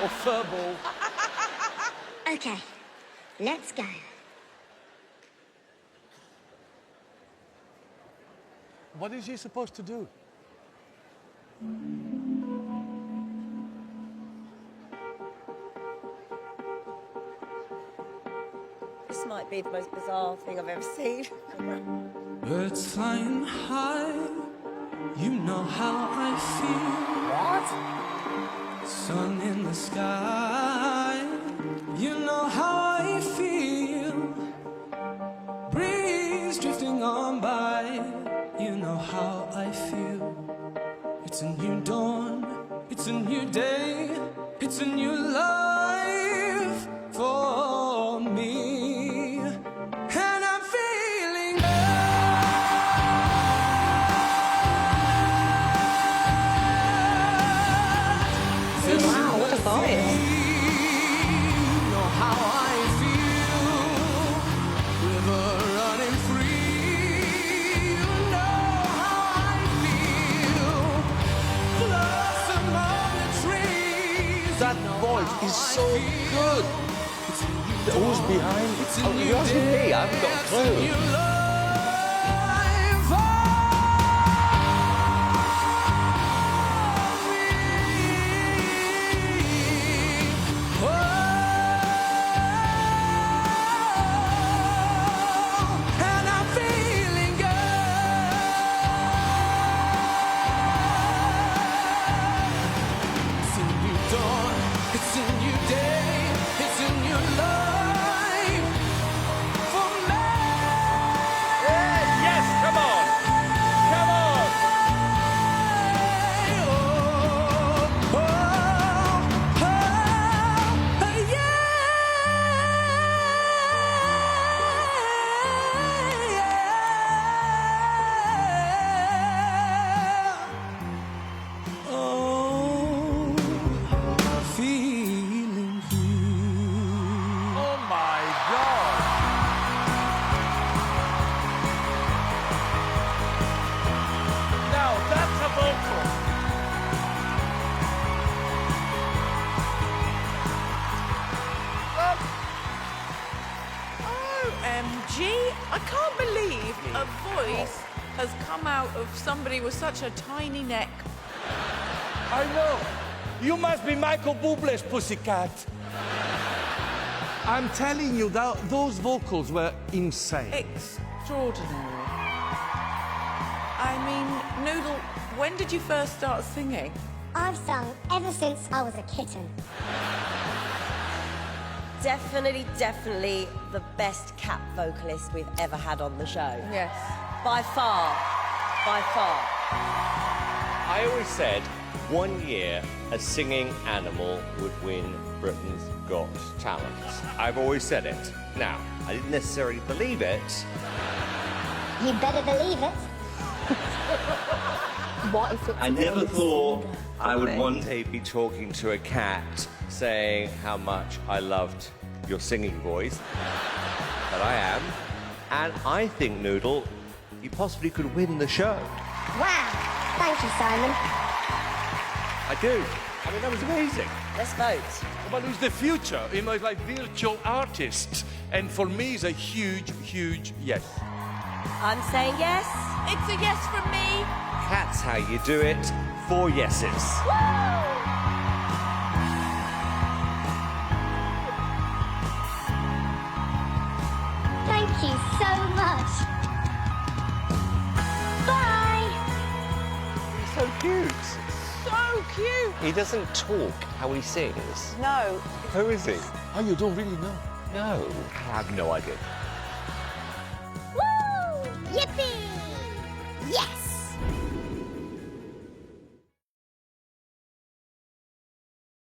Or furball. Okay, let's go. What is he supposed to do? This might be the most bizarre thing I've ever seen. Birds flying high, you know how I feel. What? Sun in the sky, you know how I feel. Breeze drifting on by, you know how I feel. It's a new dawn, it's a new day, it's a new life for me. And I'm feeling Wow, what a vibe. know how I feel. River running free. You know how I feel. Blossom on the trees. That voice is so good. Who's behind? It's a Oh, new you're asking day. me? I haven't got a It's a clue. new life. And I'm feeling good. It's a new dawn, it's a new day, it's a new life for me. Yes, come on. Come on. Feeling good. Oh my God. Now that's a vocal. OMG, I can't believe a voice has come out of somebody with such a tiny neck. I know. You must be Michael Bublé's pussycat. I'm telling you, those vocals were insane. Extraordinary. I mean, Noodle, when did you first start singing? I've sung ever since I was a kitten. Definitely the best cat vocalist we've ever had on the show. Yes. By far. By far. I always said 1 year a singing animal would win Britain's Got Talent. I've always said it. Now, I didn't necessarily believe it. You better believe it. What if it's I never thought I would one day be talking to a cat saying how much I loved your singing voice. But I am. And I think, Noodle, you possibly could win the show. Wow. Thank you, Simon. I do. I mean, that was amazing. Let's vote. But it's the future, you know, it's like virtual artists. And for me, it's a huge, huge yes. I'm saying yes. It's a yes from me. That's how you do it. 4 yeses. Thank you so much. Bye. He's so cute. So cute. He doesn't talk how he sings. No. Who is he? Oh, you don't really know? No. I have no idea.